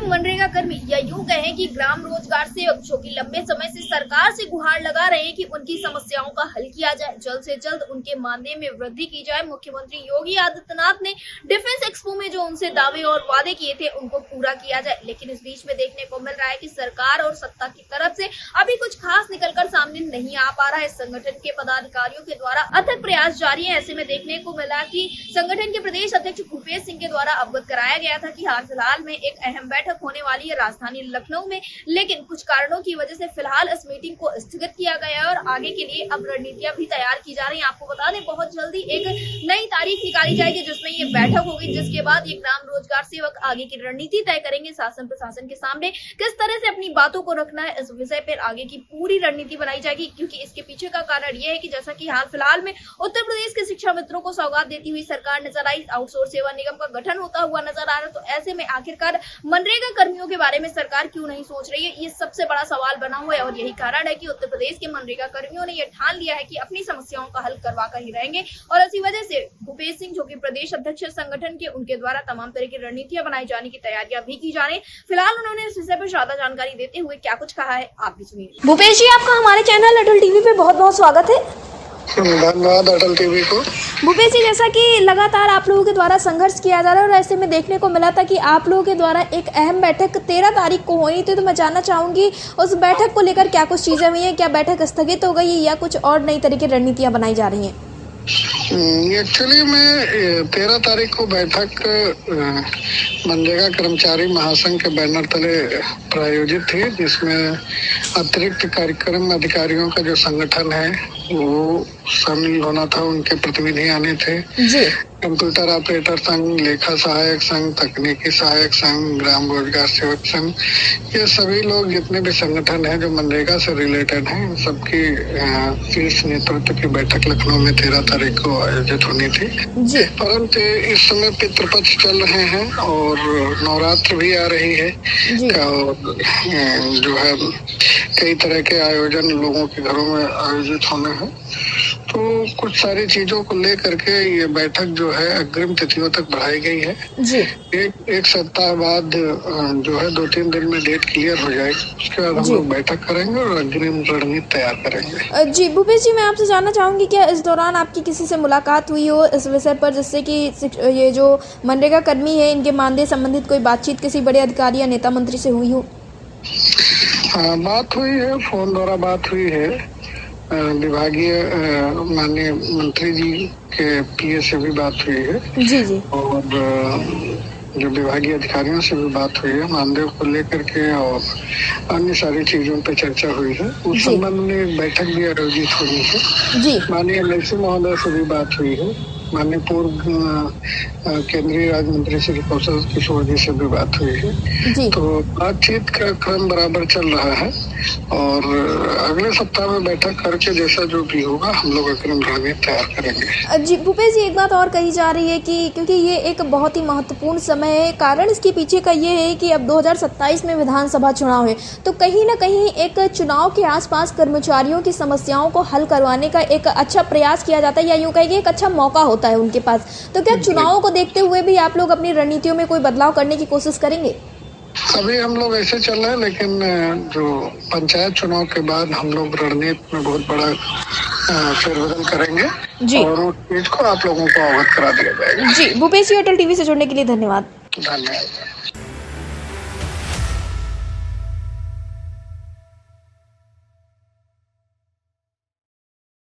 मनरेगा कर्मी या यूं कहें कि ग्राम रोजगार सेवक जो कि लंबे समय से सरकार से गुहार लगा रहे हैं कि उनकी समस्याओं का हल किया जाए, जल्द से जल्द उनके मानदेय में वृद्धि की जाए। मुख्यमंत्री योगी आदित्यनाथ ने डिफेंस एक्सपो में जो उनसे दावे और वादे किए थे उनको पूरा किया जाए, लेकिन इस बीच में देखने को मिल रहा है कि सरकार और सत्ता की तरफ से अभी कुछ खास निकलकर सामने नहीं आ पा रहा है। संगठन के पदाधिकारियों के द्वारा अथक प्रयास जारी है। ऐसे में देखने को मिला कि संगठन के प्रदेश अध्यक्ष भूपेश सिंह के द्वारा अवगत कराया गया था कि हाल फिलहाल में एक अहम बैठक होने वाली है राजधानी लखनऊ में, लेकिन कुछ कारणों की वजह से फिलहाल इस मीटिंग को स्थगित किया गया है और आगे के लिए अब रणनीतियां भी तैयार की जा रही हैं। आपको बता दें, बहुत जल्दी एक नई तारीख निकाली जाएगी जिसमें ये बैठक होगी, जिसके बाद ये ग्राम रोजगार सेवक आगे की रणनीति तय करेंगे। शासन प्रशासन के सामने किस तरह से अपनी बातों को रखना है, इस विषय पर आगे की पूरी रणनीति बनाई जाएगी, क्योंकि इसके पीछे का कारण ये है कि जैसा कि हाल फिलहाल में उत्तर प्रदेश के शिक्षा मित्रों को सौगात देती हुई सरकार नजर आई, आउटसोर्स सेवा निगम का गठन होता हुआ नजर आ रहा है। तो ऐसे में आखिरकार मनरेगा कर्मियों के बारे में सरकार क्यों नहीं सोच रही है, ये सबसे बड़ा सवाल बना हुआ है। और यही कारण है कि उत्तर प्रदेश के मनरेगा कर्मियों ने यह ठान लिया है कि अपनी समस्याओं का हल करवा कर ही रहेंगे। और इसी वजह से भूपेश सिंह जो कि प्रदेश अध्यक्ष संगठन के, उनके द्वारा तमाम तरह की रणनीतियां बनाई जाने की तैयारियां भी की जा रही। फिलहाल उन्होंने इस विषय पर ज्यादा जानकारी देते हुए क्या कुछ कहा है, आप भी सुनिए। भूपेश जी, आपका हमारे चैनल अटल टीवी पे बहुत बहुत स्वागत है। धन्यवाद अटल टीवी को। भूपेश जी, जैसा कि लगातार आप लोगों के द्वारा संघर्ष किया जा रहा है और ऐसे में देखने को मिला था कि आप लोगों के द्वारा एक अहम बैठक 13 तारीख को होनी थी, तो मैं जानना चाहूंगी उस बैठक को लेकर क्या कुछ चीजें हुई हैं, क्या बैठक स्थगित हो गई या कुछ और नई तरह की रणनीतियां बनाई जा रही हैं? एक्चुअली मैं 13 तारीख को बैठक मनरेगा कर्मचारी महासंघ के बैनर तले प्रायोजित थी, जिसमें अतिरिक्त कार्यक्रम अधिकारियों का जो संगठन है वो शामिल होना था, उनके प्रतिनिधि आने थे जी। कंप्यूटर ऑपरेटर संघ, लेखा सहायक संघ, तकनीकी सहायक संघ, ग्राम रोजगार सेवक संघ, ये सभी लोग जितने भी संगठन हैं जो मनरेगा से रिलेटेड हैं, सबकी शीर्ष नेतृत्व की बैठक लखनऊ में 13 तारीख को आयोजित होनी थी जी। परंतु इस समय पितृपक्ष चल रहे हैं और नवरात्र भी आ रही है और जो है कई तरह के आयोजन लोगों के घरों में आयोजित होने हैं, तो कुछ सारी चीजों को लेकर के ये बैठक जो है अग्रिम तिथियों तक बढ़ाई गई है जी। एक सप्ताह बाद जो है 2-3 दिन में डेट क्लियर हो जाएगी, उसके बाद हम लोग बैठक करेंगे और अग्रिम रणनीति तैयार करेंगे। जी भूपेश जी, मैं आपसे जानना चाहूंगी क्या इस दौरान आपकी किसी से मुलाकात हुई हो इस विषय पर, जिससे कि ये जो मनरेगा कर्मी है इनके मानदेय संबंधित कोई बातचीत किसी बड़े अधिकारी या नेता मंत्री से हुई हो? हाँ, बात हुई है, फोन द्वारा बात हुई है, विभागीय माननीय मंत्री जी के पीए से भी बात हुई है जी जी। और जो विभागीय अधिकारियों से भी बात हुई है मानदेय को लेकर के और अन्य सारी चीजों पे चर्चा हुई है। उस संबंध में एक बैठक भी आयोजित हुई है जी। माननीय एलसी महोदय से भी बात हुई है, माननीय पूर्व केंद्रीय राज्य मंत्री श्री कौशल किशोर जी से भी बात हुई है जी। तो बातचीत का क्रम बराबर चल रहा है और अगले सप्ताह में बैठक करके जैसा जो भी होगा हम लोग अग्रिम रणनीति तैयार करेंगे। जी भूपेश जी, एक बात और कही जा रही है कि क्योंकि ये एक बहुत ही महत्वपूर्ण समय है, कारण इसके पीछे का ये है कि अब 2027 में विधानसभा चुनाव है, तो कहीं ना कहीं एक चुनाव के आसपास कर्मचारियों की समस्याओं को हल करवाने का एक अच्छा प्रयास किया जाता है या यूं कहेंगे एक अच्छा मौका होता है उनके पास। तो क्या चुनावों को देखते हुए भी आप लोग अपनी रणनीतियों में कोई बदलाव करने की कोशिश करेंगे? अभी हम लोग ऐसे चल रहे हैं, लेकिन जो पंचायत चुनाव के बाद हम लोग रणनीति में बहुत बड़ा फेरबदल करेंगे जी। और उस चीज को आप लोगों को अवगत करा दिया जाएगा। जी भूपेश जी, अटल टीवी से जुड़ने के लिए धन्यवाद। धन्यवाद।